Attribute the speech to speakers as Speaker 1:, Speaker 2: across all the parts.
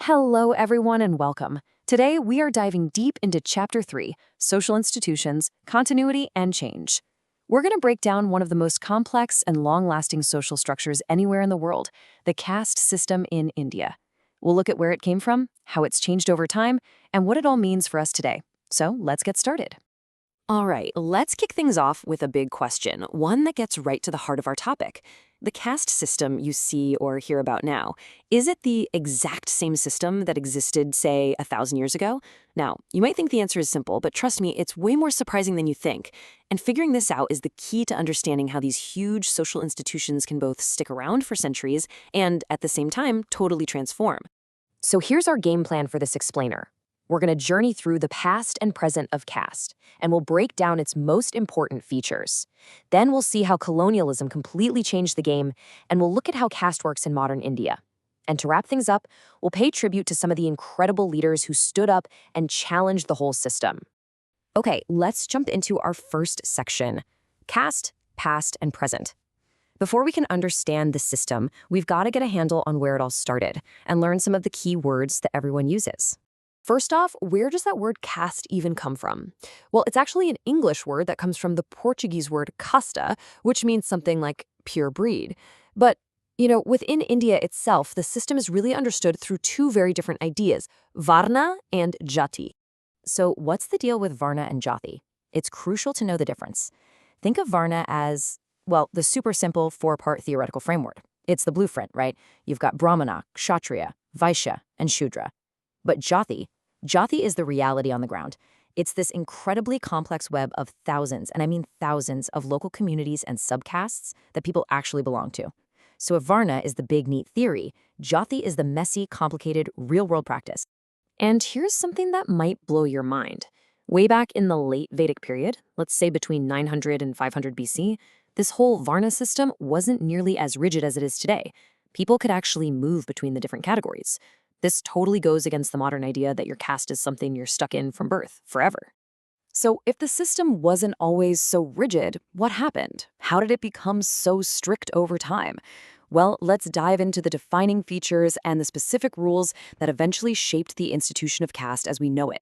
Speaker 1: Hello, everyone, and welcome. Today, we are diving deep into Chapter 3, Social Institutions, Continuity, and Change. We're going to break down one of the most complex and long-lasting social structures anywhere in the world, the caste system in India. We'll look at where it came from, how it's changed over time, and what it all means for us today. So let's get started. All right, let's kick things off with a big question, one that gets right to the heart of our topic. The caste system you see or hear about now, is it the exact same system that existed, say, 1,000 years ago? Now, you might think the answer is simple, but trust me, it's way more surprising than you think. And figuring this out is the key to understanding how these huge social institutions can both stick around for centuries and, at the same time, totally transform. So here's our game plan for this explainer. We're going to journey through the past and present of caste, and we'll break down its most important features. Then we'll see how colonialism completely changed the game, and we'll look at how caste works in modern India. And to wrap things up, we'll pay tribute to some of the incredible leaders who stood up and challenged the whole system. Okay, let's jump into our first section, caste, past, and present. Before we can understand the system, we've got to get a handle on where it all started and learn some of the key words that everyone uses. First off, where does that word caste even come from? Well, it's actually an English word that comes from the Portuguese word casta, which means something like pure breed. But, within India itself, the system is really understood through two very different ideas, Varna and Jati. So what's the deal with Varna and Jati? It's crucial to know the difference. Think of Varna as, well, the super simple four-part theoretical framework. It's the blueprint, right? You've got Brahmana, Kshatriya, Vaishya, and Shudra. But Jati is the reality on the ground. It's this incredibly complex web of thousands, and I mean thousands, of local communities and subcastes that people actually belong to. So if Varna is the big, neat theory, Jati is the messy, complicated, real-world practice. And here's something that might blow your mind. Way back in the late Vedic period, let's say between 900 and 500 BC, this whole Varna system wasn't nearly as rigid as it is today. People could actually move between the different categories. This totally goes against the modern idea that your caste is something you're stuck in from birth, forever. So if the system wasn't always so rigid, what happened? How did it become so strict over time? Well, let's dive into the defining features and the specific rules that eventually shaped the institution of caste as we know it.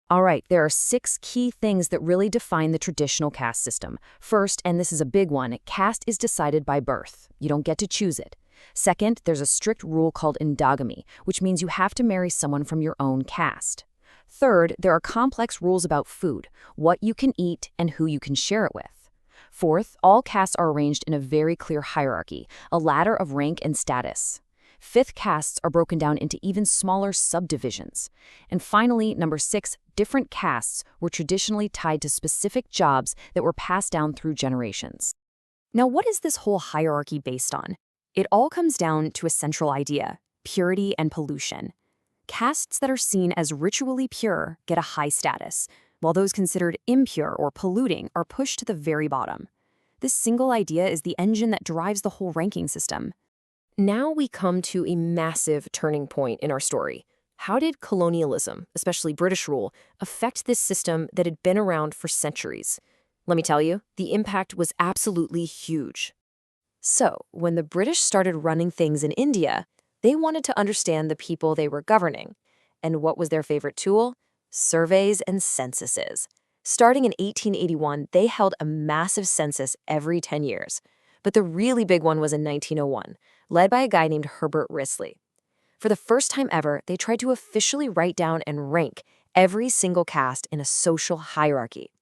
Speaker 1: All right, there are 6 key things that really define the traditional caste system. First, and this is a big one, caste is decided by birth. You don't get to choose it. Second, there's a strict rule called endogamy, which means you have to marry someone from your own caste. Third, there are complex rules about food, what you can eat and who you can share it with. Fourth, all castes are arranged in a very clear hierarchy, a ladder of rank and status. Fifth, castes are broken down into even smaller subdivisions. And finally, number 6, different castes were traditionally tied to specific jobs that were passed down through generations. Now, what is this whole hierarchy based on? It all comes down to a central idea, purity and pollution. Castes that are seen as ritually pure get a high status, while those considered impure or polluting are pushed to the very bottom. This single idea is the engine that drives the whole ranking system. Now we come to a massive turning point in our story. How did colonialism, especially British rule, affect this system that had been around for centuries? Let me tell you, the impact was absolutely huge. So, when the British started running things in India, they wanted to understand the people they were governing. And what was their favorite tool? Surveys and censuses. Starting in 1881, they held a massive census every 10 years. But the really big one was in 1901, led by a guy named Herbert Risley. For the first time ever, they tried to officially write down and rank every single caste in a social hierarchy.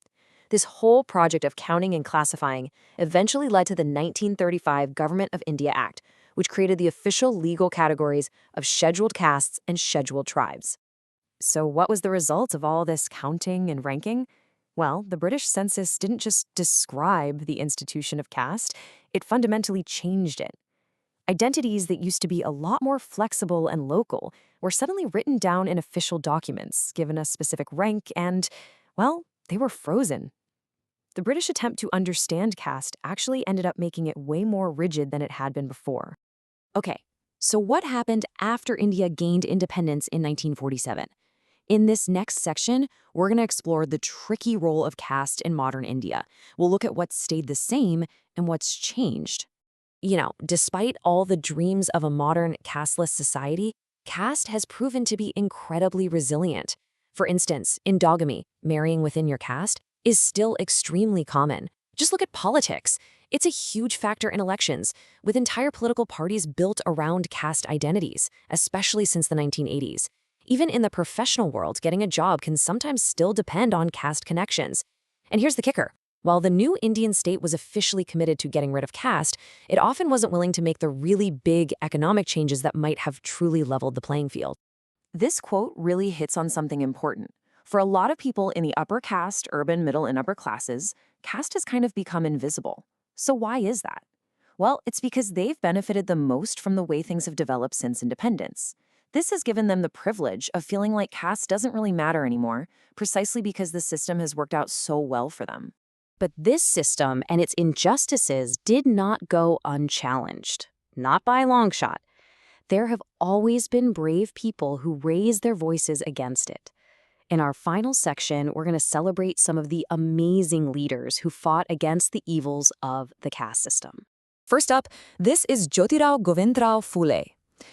Speaker 1: This whole project of counting and classifying eventually led to the 1935 Government of India Act, which created the official legal categories of scheduled castes and scheduled tribes. So what was the result of all this counting and ranking? Well, the British census didn't just describe the institution of caste, it fundamentally changed it. Identities that used to be a lot more flexible and local were suddenly written down in official documents, given a specific rank, and, well, they were frozen. The British attempt to understand caste actually ended up making it way more rigid than it had been before. Okay, so what happened after India gained independence in 1947? In this next section, we're going to explore the tricky role of caste in modern India. We'll look at what stayed the same and what's changed. Despite all the dreams of a modern casteless society, Caste has proven to be incredibly resilient. For instance, endogamy, marrying within your caste, is still extremely common. Just look at politics. It's a huge factor in elections, with entire political parties built around caste identities, especially since the 1980s. Even in the professional world, getting a job can sometimes still depend on caste connections. And here's the kicker. While the new Indian state was officially committed to getting rid of caste, it often wasn't willing to make the really big economic changes that might have truly leveled the playing field. This quote really hits on something important. For a lot of people in the upper caste, urban, middle, and upper classes, caste has kind of become invisible. So why is that? Well, it's because they've benefited the most from the way things have developed since independence. This has given them the privilege of feeling like caste doesn't really matter anymore, precisely because the system has worked out so well for them. But this system and its injustices did not go unchallenged. Not by a long shot. There have always been brave people who raised their voices against it. In our final section, we're going to celebrate some of the amazing leaders who fought against the evils of the caste system. First up, this is Jyotirao Govindrao Phule.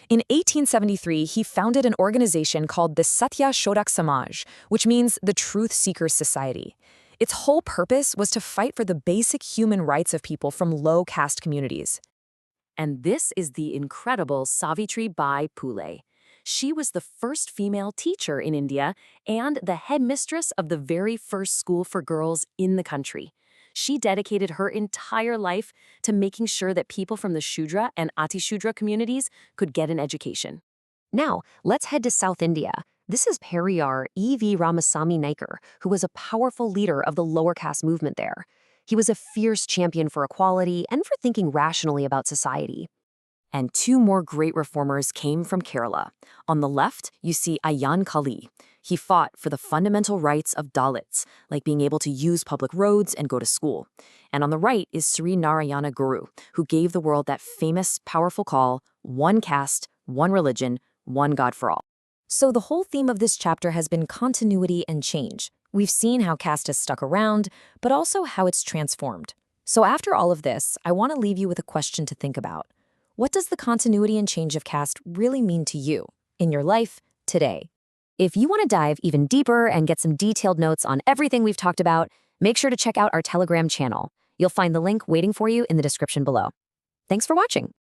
Speaker 1: In 1873, he founded an organization called the Satya Shodhak Samaj, which means the Truth Seekers Society. Its whole purpose was to fight for the basic human rights of people from low caste communities. And this is the incredible Savitri Bai Phule. She was the first female teacher in India and the headmistress of the very first school for girls in the country. She dedicated her entire life to making sure that people from the Shudra and Atishudra communities could get an education. Now, let's head to South India. This is Periyar E.V. Ramasamy Naikar, who was a powerful leader of the lower caste movement there. He was a fierce champion for equality and for thinking rationally about society. And two more great reformers came from Kerala. On the left, you see Ayyan Kali. He fought for the fundamental rights of Dalits, like being able to use public roads and go to school. And on the right is Sri Narayana Guru, who gave the world that famous, powerful call, one caste, one religion, one God for all. So the whole theme of this chapter has been continuity and change. We've seen how caste has stuck around, but also how it's transformed. So after all of this, I want to leave you with a question to think about. What does the continuity and change of caste really mean to you, in your life, today? If you want to dive even deeper and get some detailed notes on everything we've talked about, make sure to check out our Telegram channel. You'll find the link waiting for you in the description below. Thanks for watching.